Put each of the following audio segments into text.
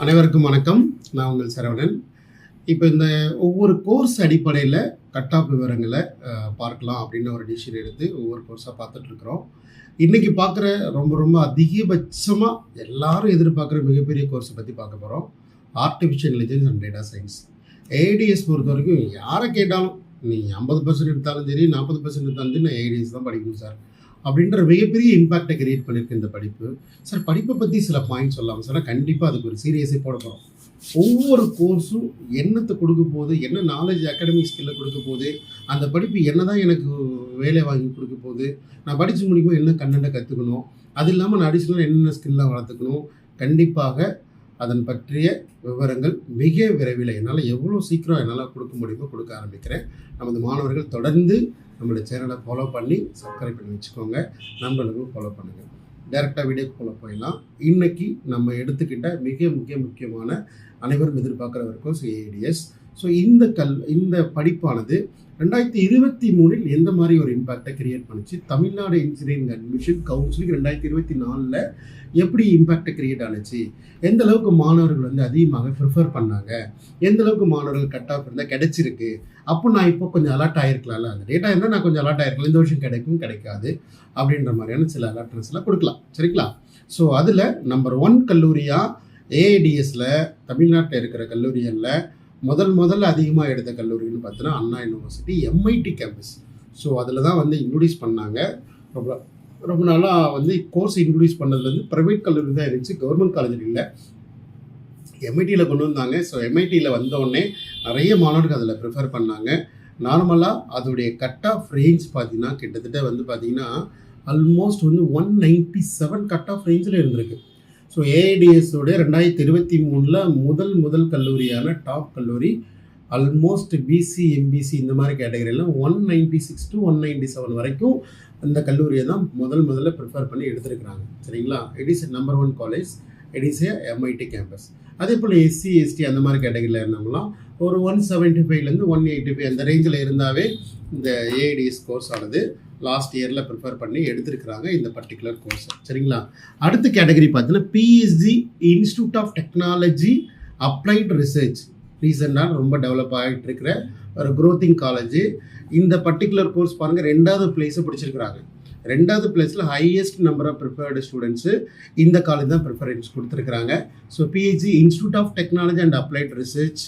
அனைவருக்கும் வணக்கம். நான் உங்கள் சரவணன். இப்போ இந்த ஒவ்வொரு கோர்ஸ் அடிப்படையில் கட் ஆஃப் விவரங்களை பார்க்கலாம் அப்படின்னு ஒரு டிசிஷன் எடுத்து ஒவ்வொரு கோர்ஸாக பார்த்துட்ருக்குறோம். இன்றைக்கி பார்க்குற ரொம்ப அதிகபட்சமாக எல்லாரும் எதிர்பார்க்குற மிகப்பெரிய கோர்ஸை பற்றி பார்க்க போகிறோம். Artificial intelligence and data science. ADS பொறுத்த வரைக்கும் யாரை கேட்டாலும் நீ 50% எடுத்தாலும் சரி 40% எடுத்தாலும் சரி நான் ஏடிஎஸ் தான் படிக்கணும் சார் அப்படின்ற மிகப்பெரிய இம்பாக்டை கிரியேட் பண்ணியிருக்கு இந்த படிப்பு. சார் படிப்பை பற்றி சில பாயிண்ட் சொல்லலாம் சார். கண்டிப்பாக அதுக்கு ஒரு சீரியஸே போட போகிறோம். ஒவ்வொரு கோர்ஸும் என்னத்தை கொடுக்க போகுது, என்ன நாலேஜ் அகாடமிக் ஸ்கில்லை கொடுக்க போகுது, அந்த படிப்பு என்ன தான் எனக்கு வேலை வாங்கி கொடுக்க போகுது, நான் படித்து முடிக்கும் என்ன கண்டென்ட்டை கற்றுக்கணும், அது இல்லாமல் நான் அடிஷனலாக என்னென்ன ஸ்கில்லாம் வளர்த்துக்கணும், கண்டிப்பாக அதன் பற்றிய விவரங்கள் மிக விரைவில் என்னால் எவ்வளோ சீக்கிரம் என்னால் கொடுக்க முடியுமோ கொடுக்க ஆரம்பிக்கிறேன். நமது மாணவர்கள் தொடர்ந்து நம்மளுடைய சேனலை ஃபாலோ பண்ணி சப்ஸ்கிரைப் பண்ணி வச்சுக்கோங்க. நண்பர்களும் ஃபாலோ பண்ணுங்கள். டைரெக்டாக வீடியோக்கு ஃபாலோ பண்ணலாம். இன்றைக்கி நம்ம எடுத்துக்கிட்ட மிக முக்கியமான அனைவரும் எதிர்பார்க்குற வரைக்கும் ஏடிஎஸ். ஸோ இந்த படிப்பானது 2023 எந்த மாதிரி ஒரு இம்பேக்டை கிரியேட் பண்ணிச்சு, தமிழ்நாடு இன்ஜினியரிங் அட்மிஷன் கவுன்சிலிங் 2024 எப்படி இம்பேக்டை கிரியேட் ஆனிச்சு, எந்த அளவுக்கு மாணவர்கள் வந்து அதிகமாக ப்ரிஃபர் பண்ணாங்க, எந்த அளவுக்கு மாணவர்கள் கட் ஆஃப் இருந்தால் கிடைச்சிருக்கு, அப்போ நான் இப்போ கொஞ்சம் அலர்ட் ஆகிருக்கலாம்ல, அந்த டேட்டா இருந்தால் நான் கொஞ்சம் அலர்ட் ஆகிருக்கலாம், இந்த வருஷம் கிடைக்காது அப்படின்ற மாதிரியான சில அலர்ட்னஸ்லாம் கொடுக்கலாம். சரிங்களா? ஸோ அதில் நம்பர் 1 கல்லூரியாக ஏஐடிஎஸில் தமிழ்நாட்டில் இருக்கிற கல்லூரிகளில் முதல்ல அதிகமாக எடுத்த கல்லூரின்னு பார்த்தோன்னா அண்ணா யூனிவர்சிட்டி எம்ஐடி கேம்பஸ். ஸோ அதில் தான் வந்து இன்ட்ரடியூஸ் பண்ணாங்க. ரொம்ப நாளாக வந்து கோர்ஸ் இன்ட்ரடியூஸ் பண்ணது வந்து ப்ரைவேட் கல்லூரி தான் இருந்துச்சு, கவர்மெண்ட் காலேஜில் இல்லை. எம்ஐடியில் கொண்டு வந்தாங்க. ஸோ எம்ஐடியில் வந்தோடனே நிறைய மாணவர்கள் அதில் ப்ரிஃபர் பண்ணாங்க. நார்மலாக அதோடைய கட் ஆஃப் ரேஞ்ச் பார்த்தீங்கன்னா கிட்டத்தட்ட வந்து பார்த்தீங்கன்னா ஆல்மோஸ்ட் வந்து 197 கட் ஆஃப் ரேஞ்சில் இருந்திருக்கு. ஸோ ஏஐடிஎஸோட 2023 முதல் கல்லூரியான டாப் கல்லூரி ஆல்மோஸ்ட் பிசி எம்பிசி இந்த மாதிரி கேட்டகரியில் 196 to 197 வரைக்கும் அந்த கல்லூரியை தான் முதல்ல ப்ரிஃபர் பண்ணி எடுத்துருக்குறாங்க. சரிங்களா? It is number 1 college, it is a MIT campus. அதே போல் எஸ்சி எஸ்டி அந்த மாதிரி கேட்டகரியில் இருந்தவங்களாம் ஒரு 175 185 அந்த ரேஞ்சில் இருந்தாவே இந்த ஏஐடிஎஸ் கோர்ஸ் ஆனது லாஸ்ட் இயரில் ப்ரிஃபர் பண்ணி எடுத்துருக்குறாங்க இந்த பர்டிகுலர் கோர்ஸ். சரிங்களா? அடுத்த கேட்டகரி பார்த்தீங்கன்னா PSG institute of technology applied research. ரீசெண்டாக ரொம்ப டெவலப் ஆகிட்டு இருக்கிற ஒரு க்ரோத்திங் காலேஜ். இந்த பர்டிகுலர் கோர்ஸ் பாருங்கள் 2வது பிளேஸை பிடிச்சிருக்கிறாங்க. 2வது பிளேஸில் highest number of preferred students இந்த காலேஜ் தான் ப்ரிஃபரன்ஸ் கொடுத்துருக்குறாங்க. So PhD institute of technology and applied research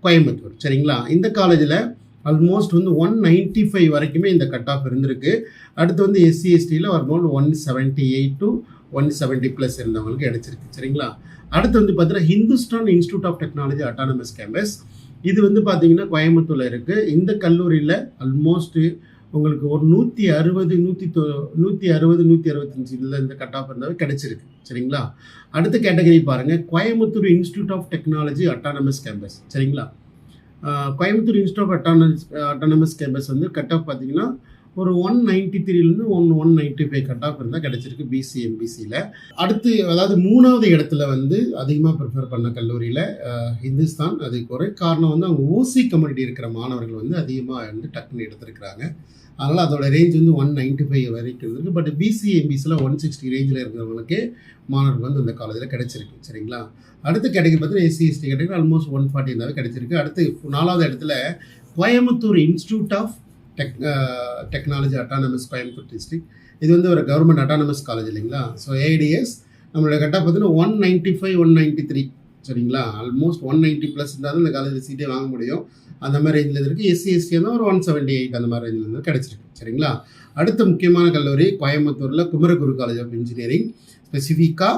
Coimbatore. சரிங்களா? இந்த காலேஜில் ஆல்மோஸ்ட் வந்து 195 வரைக்குமே இந்த கட் ஆஃப் இருந்திருக்கு. அடுத்து வந்து எஸ்சி எஸ்டியில் வரும்போது 178 to 170 ப்ளஸ் இருந்தவங்களுக்கு கிடைச்சிருக்கு. சரிங்களா? அடுத்து வந்து பார்த்தீங்கன்னா Hindustan institute of technology autonomous campus. இது வந்து பார்த்தீங்கன்னா கோயம்புத்தூரில் இருக்குது. இந்த கல்லூரியில் ஆல்மோஸ்ட் உங்களுக்கு ஒரு 160 165 இந்த கட் ஆஃப் இருந்தாவே கிடைச்சிருக்கு. சரிங்களா? அடுத்த கேட்டகரி பாருங்கள், Coimbatore institute of technology autonomous campus. சரிங்களா? Coimbatore institute of autonomous campus வந்து கட் ஆஃப் பார்த்தீங்கன்னா ஒரு 193 195 கட் ஆஃப் இருந்தால் கிடச்சிருக்கு பிசி எம்பிசியில். அடுத்து அதாவது 3வது இடத்துல வந்து அதிகமாக ப்ரிஃபர் பண்ண கல்லூரியில் ஹிந்துஸ்தான். அதுக்கு ஒரே காரணம் வந்து அவங்க ஓசி கம்யூனிட்டி இருக்கிற மாணவர்கள் வந்து அதிகமாக வந்து டக்குன்னு எடுத்துருக்குறாங்க. அதனால் அதோட ரேஞ்ச் வந்து 195 வரைக்கும் இருக்குது. பட் பிசி எம்பிசியில் 160 ரேஞ்சில் இருக்கிறவங்களுக்கு மாணவர்கள் வந்து அந்த காலேஜில் கிடச்சிருக்கு. சரிங்களா? அடுத்த கேட்டகரி பார்த்தீங்கன்னா எஸ்சி எஸ்டி கேட்டகரி ஆல்மோஸ்ட் 140 இருந்தாலும் கிடச்சிருக்கு. அடுத்து 4வது இடத்துல Coimbatore institute of technology autonomous Coimbatore district. இது வந்து ஒரு கவர்மெண்ட் அட்டானமஸ் காலேஜ் இல்லைங்களா? ஸோ ஏஐடிஎஸ் நம்மளோட கட் ஆஃப் பார்த்தீங்கன்னா 195 193. சரிங்களா? ஆல்மோஸ்ட் 190 ப்ளஸ் இருந்தால் தான் இந்த காலேஜில் சீட்டே வாங்க முடியும். அந்த மாதிரி ரேஞ்சில் இருக்குது. எஸ்சி எஸ்டி தான் ஒரு 178 அந்த மாதிரி ரேஞ்சில் இருந்து கிடச்சிருக்கு. சரிங்களா? அடுத்த முக்கியமான கல்லூரி கோயம்புத்தூரில் குமரகுரு காலேஜ் ஆஃப் இன்ஜினியரிங். ஸ்பெசிஃபிக்காக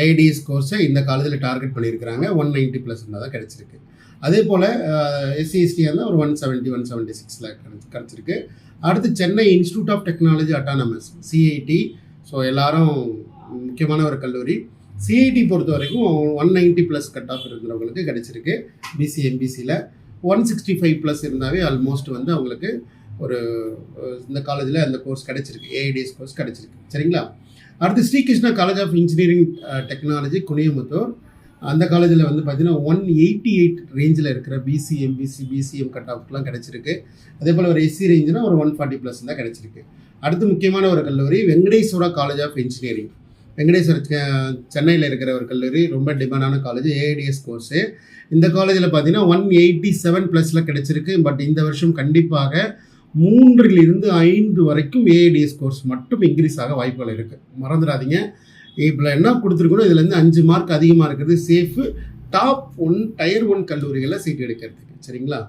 ஏஐடிஎஸ் கோர்ஸை இந்த காலேஜில் டார்கெட் பண்ணியிருக்கிறாங்க. 190 ப்ளஸ் இருந்தால் தான் கிடச்சிருக்கு. அதே போல் எஸ்சி எஸ்டியாக இருந்தால் ஒரு 170 176 கிடச்சிருக்கு. அடுத்து Chennai institute of technology autonomous CIT. So எல்லாரும் முக்கியமான ஒரு கல்லூரி. சிஐடி பொறுத்த வரைக்கும் 190 ப்ளஸ் கட் ஆஃப் இருக்கிறவங்களுக்கு கிடச்சிருக்கு. பிசி எம்பிசியில் 165 ப்ளஸ் இருந்தாவே ஆல்மோஸ்ட் வந்து அவங்களுக்கு ஒரு இந்த காலேஜில் அந்த கோர்ஸ் கிடச்சிருக்கு, ஏஐடிஎஸ் கோர்ஸ் கிடச்சிருக்கு. சரிங்களா? அடுத்து Sri Krishna college of engineering technology Kuniyamuthur. அந்த காலேஜில் வந்து பார்த்தீங்கன்னா 188 ரேஞ்சில் இருக்கிற பிசி எம்பிசி பிசிஎம் கட் ஆஃப்லாம் கிடச்சிருக்கு. அதே போல் ஒரு எஸ்சி ரேஞ்சுனா ஒரு 140 ப்ளஸ் தான் கிடச்சிருக்கு. அடுத்து முக்கியமான ஒரு கல்லூரி Venkateswara college of engineering. Venkateswara சென்னையில் இருக்கிற ஒரு கல்லூரி, ரொம்ப டிமாண்டான காலேஜ், ஏஐடிஎஸ் கோர்ஸு. இந்த காலேஜில் பார்த்தீங்கன்னா 187 ப்ளஸில் கிடச்சிருக்கு. பட் இந்த வருஷம் கண்டிப்பாக 3லிருந்து 5 வரைக்கும் ஏஐடிஎஸ் கோர்ஸ் மட்டும் இன்க்ரீஸ் ஆக வாய்ப்புகள் இருக்குது. மறந்துடாதீங்க. இப்போ என்ன கொடுத்துருக்கணும், இதுலேருந்து 5 மார்க் அதிகமாக இருக்கிறது சேஃபு. டாப் 1 டயர் 1 கல்லூரிகளில் சீட் எடுக்கிறதுக்கு, சரிங்களா?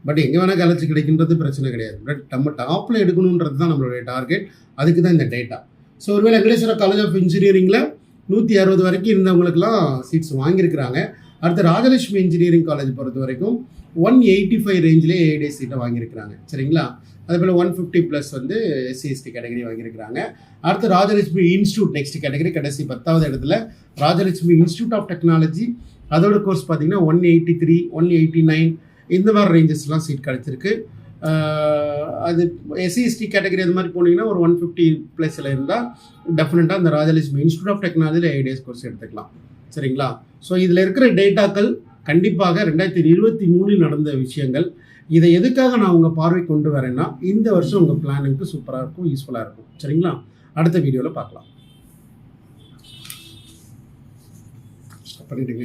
பட் எங்கே வேணால் காலேஜ் கிடைக்கின்றது பிரச்சனை கிடையாது. பட் நம்ம டாப்பில் எடுக்கணுன்றது தான் நம்மளுடைய டார்கெட். அதுக்கு தான் இந்த டேட்டா. ஸோ ஒருவேளை வெங்கடேஸ்வர காலேஜ் ஆஃப் இன்ஜினியரிங்கில் 160 வரைக்கும் இருந்தவங்களுக்குலாம் சீட்ஸ் வாங்கியிருக்கிறாங்க. அடுத்து ராஜலட்சுமி இன்ஜினியரிங் காலேஜ் பொறுத்த வரைக்கும் 185 ரேஞ்சிலே ஏஐடிஎஸ் சீட்டை வாங்கியிருக்கிறாங்க, சரிங்களா? அதேபோல் 150 ப்ளஸ் வந்து எஸ்சி/எஸ்டி கேட்டகரி வாங்கியிருக்கிறாங்க. அடுத்து ராஜலட்சுமி இன்ஸ்டியூட் நெக்ஸ்ட் கேட்டகரி, கடைசி 10வது இடத்துல ராஜலட்சுமி இன்ஸ்டியூட் ஆஃப் டெக்னாலஜி. அதோட கோர்ஸ் பார்த்தீங்கன்னா 183, 189 இந்த மாதிரி ரேஞ்சஸ்லாம் சீட் கிடச்சிருக்கு. அது எஸ்சி/எஸ்டி கேட்டகரி அது மாதிரி போனீங்கன்னா ஒரு 150 ப்ளஸில் இருந்தால் டெஃபினட்டாக அந்த ராஜலட்சுமி இன்ஸ்டியூட் ஆஃப் டெக்னாலஜியில் ஏஐடிஎஸ் கோர்ஸ் எடுத்துக்கலாம், சரிங்களா? ஸோ இதில் இருக்கிற டேட்டாக்கள் கண்டிப்பாக 2023 நடந்த விஷயங்கள். இதை எதுக்காக நான் உங்கள் பார்வை கொண்டு வரேன்னா, இந்த வருஷம் உங்கள் பிளானிங்க்கு சூப்பராக இருக்கும், யூஸ்ஃபுல்லாக இருக்கும், சரிங்களா? அடுத்த வீடியோவில் பார்க்கலாம். பண்ணிவிடுங்க.